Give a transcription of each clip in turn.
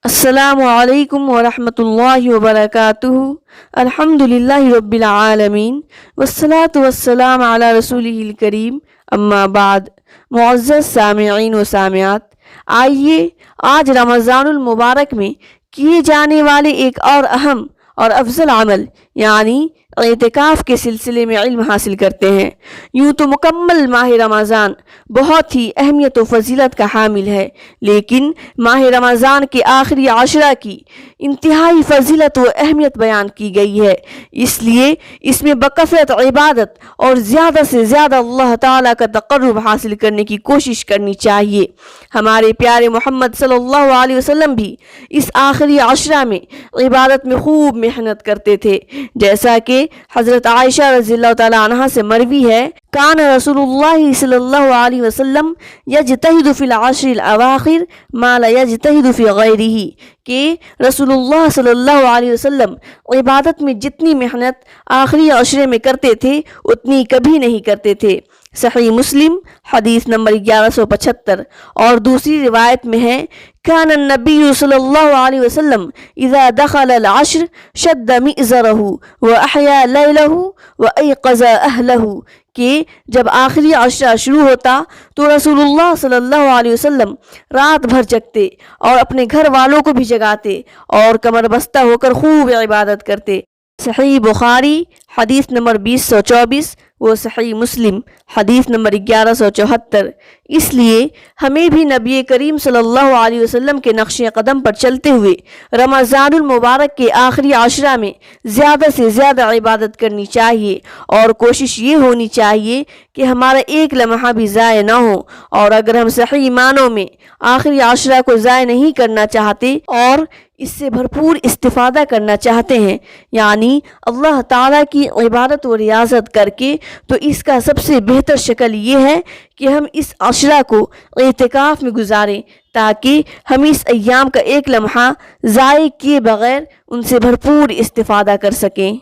السلام علیکم ورحمۃ اللہ وبرکاتہ۔ الحمدللہ رب العالمین والصلاة والسلام علی رسولہ الکریم، اما بعد۔ معزز سامعین و سامعات، آئیے آج رمضان المبارک میں کیے جانے والے ایک اور اہم اور افضل عمل یعنی اعتکاف کے سلسلے میں علم حاصل کرتے ہیں۔ یوں تو مکمل ماہ رمضان بہت ہی اہمیت و فضیلت کا حامل ہے، لیکن ماہ رمضان کے آخری عشرہ کی انتہائی فضیلت و اہمیت بیان کی گئی ہے، اس لیے اس میں بکثرت عبادت اور زیادہ سے زیادہ اللہ تعالیٰ کا تقرب حاصل کرنے کی کوشش کرنی چاہیے۔ ہمارے پیارے محمد صلی اللہ علیہ وسلم بھی اس آخری عشرہ میں عبادت میں خوب محنت کرتے تھے، جیسا کہ حضرت عائشہ رضی اللہ تعالیٰ عنہا سے مروی ہے، کان رسول اللہ صلی اللہ علیہ وسلم یجتہد فی العشر الاواخر ما لا یجتہد فی غیرہ، کہ رسول اللہ صلی اللہ علیہ وسلم عبادت میں جتنی محنت آخری عشرے میں کرتے تھے اتنی کبھی نہیں کرتے تھے۔ صحیح مسلم حدیث نمبر 1175۔ اور دوسری روایت میں ہے، کان النبی صلی اللہ علیہ وسلم اذا دخل العشر شد مئزرہ واحیا لیلہ وایقظ اہلہ، کہ جب آخری عشرہ شروع ہوتا تو رسول اللہ صلی اللہ علیہ وسلم رات بھر جگتے اور اپنے گھر والوں کو بھی جگاتے اور کمر بستہ ہو کر خوب عبادت کرتے۔ صحیح بخاری حدیث نمبر 2024 و صحیح مسلم حدیث نمبر 1174۔ اس لیے ہمیں بھی نبی کریم صلی اللہ علیہ وسلم کے نقش قدم پر چلتے ہوئے رمضان المبارک کے آخری عشرہ میں زیادہ سے زیادہ عبادت کرنی چاہیے، اور کوشش یہ ہونی چاہیے کہ ہمارا ایک لمحہ بھی ضائع نہ ہو۔ اور اگر ہم صحیح معنوں میں آخری عشرہ کو ضائع نہیں کرنا چاہتے اور اس سے بھرپور استفادہ کرنا چاہتے ہیں، یعنی اللہ تعالیٰ کی عبادت و ریاضت کر کے، تو اس کا سب سے بہتر شکل یہ ہے کہ ہم اس عشرہ کو اعتکاف میں گزاریں، تاکہ ہم اس ایام کا ایک لمحہ ضائع کیے بغیر ان سے بھرپور استفادہ کر سکیں۔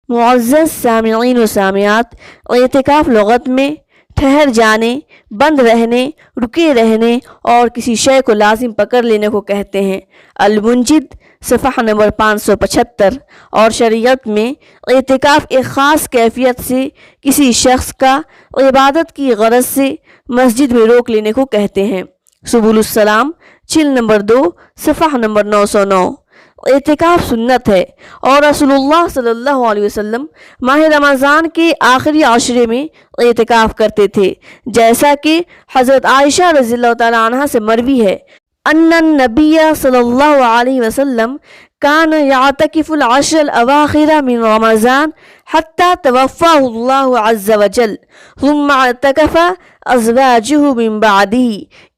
معزز سامعین و سامعات، اعتکاف لغت میں ٹھہر جانے، بند رہنے، رکے رہنے اور کسی شے کو لازم پکڑ لینے کو کہتے ہیں۔ المنجد صفحہ نمبر 575۔ اور شریعت میں اعتکاف ایک خاص کیفیت سے کسی شخص کا عبادت کی غرض سے مسجد میں روک لینے کو کہتے ہیں۔ سبل السلام جلد نمبر 2 صفحہ نمبر 909۔ اعتکاف سنت ہے، اور رسول اللہ صلی اللہ علیہ وسلم ماہ رمضان کے آخری عشرے میں اعتکاف کرتے تھے، جیسا کہ حضرت عائشہ رضی اللہ تعالیٰ عنہا سے مروی ہے، ان النبی صلی اللہ علیہ وسلم کان یعتکف العشر الاواخر من رمضان حتی توفاہ اللہ عز وجل ثم اعتکف ازواجہ من بعدہ،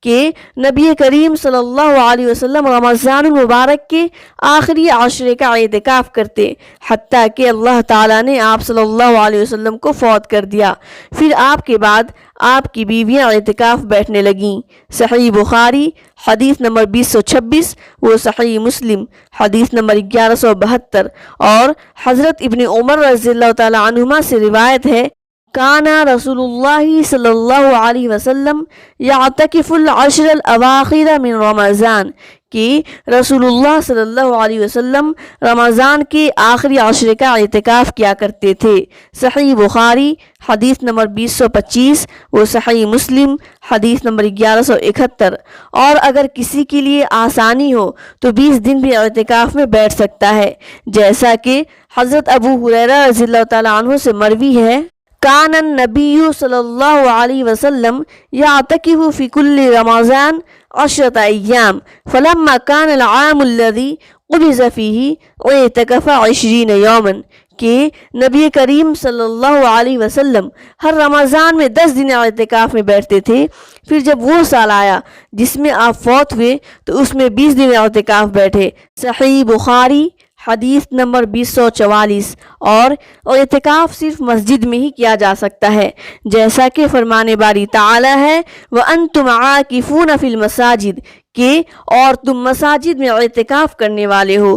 کہ نبی کریم صلی اللہ علیہ وسلم رمضان المبارک کے آخری عشرے کا اعتکاف کرتے حتیٰ کہ اللہ تعالیٰ نے آپ صلی اللہ علیہ وسلم کو فوت کر دیا، پھر آپ کے بعد آپ کی بیویاں اعتکاف بیٹھنے لگیں۔ صحیح بخاری حدیث نمبر 2026 و صحیح مسلم حدیث نمبر 1172۔ اور حضرت ابن عمر رضی اللہ تعالیٰ عنہما سے روایت ہے، کانا رسول اللہ صلی اللہ علیہ وسلم یعتکف العشر الاواخر من رمضان، کہ رسول اللہ صلی اللہ علیہ وسلم رمضان کے آخری عشرے کا اعتکاف کیا کرتے تھے۔ صحیح بخاری حدیث نمبر 2025 و صحیح مسلم حدیث نمبر 1171۔ اور اگر کسی کے لیے آسانی ہو تو 20 دن بھی اعتکاف میں بیٹھ سکتا ہے، جیسا کہ حضرت ابو ہریرہ رضی اللہ تعالیٰ عنہ سے مروی ہے، کان النبی صلی اللہ علیہ وسلم یعتکف فی کل رمضان 10 ایام فلما کان العام الذی قبض فیہ اعتکف 20 یوما، کہ نبی کریم صلی اللہ علیہ وسلم ہر رمضان میں 10 دن اعتکاف میں بیٹھتے تھے، پھر جب وہ سال آیا جس میں آپ فوت ہوئے تو اس میں 20 دن اعتکاف بیٹھے۔ صحیح بخاری حدیث نمبر 2044۔ اور اعتکاف صرف مسجد میں ہی کیا جا سکتا ہے، جیسا کہ فرمان باری تعالی ہے، وَأَنْتُمْ عَاكِفُونَ فِي الْمَسَاجِدِ، کہ اور تم مساجد میں اعتکاف کرنے والے ہو۔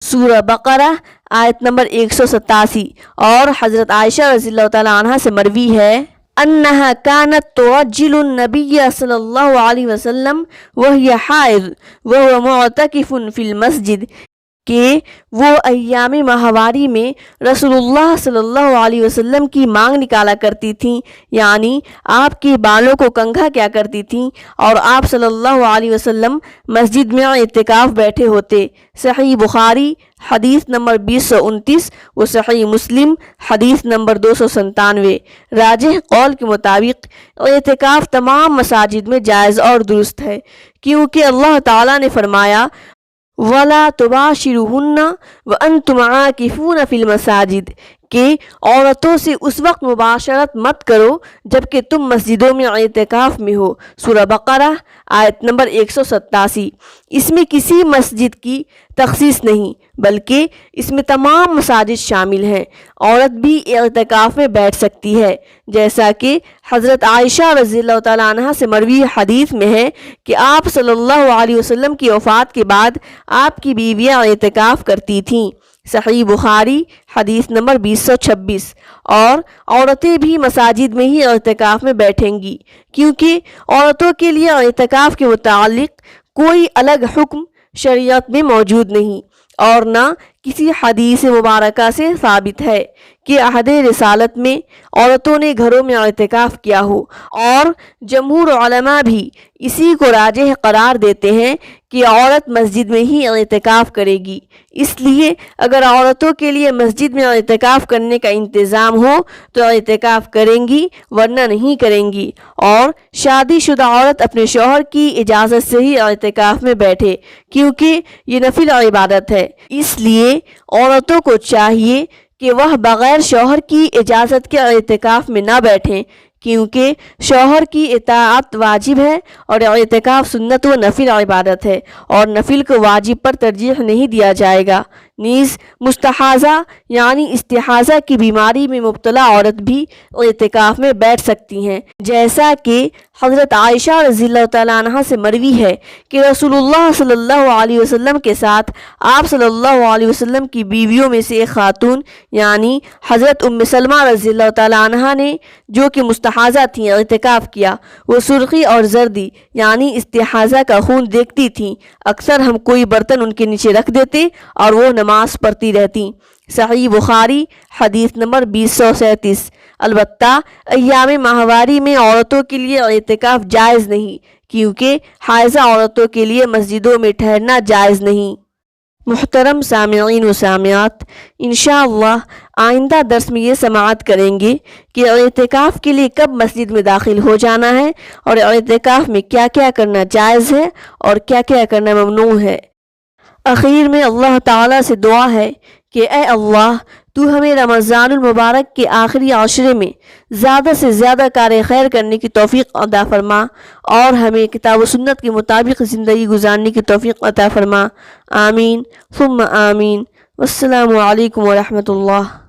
سورہ بقرہ آیت نمبر 187۔ اور حضرت عائشہ رضی اللہ تعالیٰ عنہ سے مروی ہے، انہا کانت توجل النبی صلی اللہ علیہ وسلم وہی حائض وہو معتکف فی المسجد، کہ وہ ایام ماہواری میں رسول اللہ صلی اللہ علیہ وسلم کی مانگ نکالا کرتی تھیں، یعنی آپ کے بالوں کو کنگھا کیا کرتی تھیں، اور آپ صلی اللہ علیہ وسلم مسجد میں اعتکاف بیٹھے ہوتے۔ صحیح بخاری حدیث نمبر 2029 و صحیح مسلم حدیث نمبر 297۔ راجح قول کے مطابق اعتکاف تمام مساجد میں جائز اور درست ہے، کیونکہ اللہ تعالیٰ نے فرمایا وَلَا تُبَاشِرُوهُنَّ وَأَنْتُمْ عَاكِفُونَ فِي الْمَسَاجِدِ، کہ عورتوں سے اس وقت مباشرت مت کرو جبکہ تم مسجدوں میں اعتکاف میں ہو۔ سورہ بقرہ آیت نمبر 187۔ اس میں کسی مسجد کی تخصیص نہیں بلکہ اس میں تمام مساجد شامل ہیں۔ عورت بھی اعتکاف میں بیٹھ سکتی ہے، جیسا کہ حضرت عائشہ رضی اللہ تعالیٰ عنہ سے مروی حدیث میں ہے کہ آپ صلی اللہ علیہ وسلم کی وفات کے بعد آپ کی بیویاں اعتکاف کرتی تھیں۔ صحیح بخاری حدیث نمبر 2026۔ اور عورتیں بھی مساجد میں ہی اعتکاف میں بیٹھیں گی، کیونکہ عورتوں کے لیے اعتکاف کے متعلق کوئی الگ حکم شریعت میں موجود نہیں، اور نہ کسی حدیث مبارکہ سے ثابت ہے کہ عہد رسالت میں عورتوں نے گھروں میں اعتکاف کیا ہو، اور جمہور علماء بھی اسی کو راجح قرار دیتے ہیں کہ عورت مسجد میں ہی اعتکاف کرے گی۔ اس لیے اگر عورتوں کے لیے مسجد میں اعتکاف کرنے کا انتظام ہو تو اعتکاف کریں گی، ورنہ نہیں کریں گی۔ اور شادی شدہ عورت اپنے شوہر کی اجازت سے ہی اعتکاف میں بیٹھے، کیونکہ یہ نفل عبادت ہے۔ اس لیے عورتوں کو چاہیے کہ وہ بغیر شوہر کی اجازت کے اعتکاف میں نہ بیٹھیں، کیونکہ شوہر کی اطاعت واجب ہے اور اعتکاف سنت و نفل عبادت ہے، اور نفل کو واجب پر ترجیح نہیں دیا جائے گا۔ نیز مستحاضہ یعنی استحاضہ کی بیماری میں مبتلا عورت بھی اعتکاف میں بیٹھ سکتی ہیں، جیسا کہ حضرت عائشہ رضی اللہ تعالیٰ عنہ سے مروی ہے کہ رسول اللہ صلی اللہ علیہ وسلم کے ساتھ آپ صلی اللہ علیہ وسلم کی بیویوں میں سے ایک خاتون یعنی حضرت ام سلمہ رضی اللہ تعالیٰ عنہ نے، جو کہ مستحاضہ تھیں، اعتکاف کیا۔ وہ سرخی اور زردی یعنی استحاضہ کا خون دیکھتی تھیں۔ اکثر ہم کوئی برتن ان کے نیچے رکھ دیتے اور وہ نماز پڑھتی رہتی۔ صحیح بخاری حدیث نمبر 2037۔ البتہ ایام ماہواری میں عورتوں کے لیے اعتکاف جائز نہیں، کیونکہ حائضہ عورتوں کے لیے مسجدوں میں ٹھہرنا جائز نہیں۔ محترم سامعین و سامعات، انشاءاللہ آئندہ درس میں یہ سماعت کریں گے کہ اعتکاف کے لیے کب مسجد میں داخل ہو جانا ہے، اور اعتکاف میں کیا کیا کرنا جائز ہے اور کیا کیا کرنا ممنوع ہے۔ اخیر میں اللہ تعالیٰ سے دعا ہے کہ اے اللہ، تو ہمیں رمضان المبارک کے آخری عشرے میں زیادہ سے زیادہ کار خیر کرنے کی توفیق عطا فرما، اور ہمیں کتاب و سنت کے مطابق زندگی گزارنے کی توفیق عطا فرما۔ آمین ثم آمین۔ والسلام علیکم ورحمۃ اللہ۔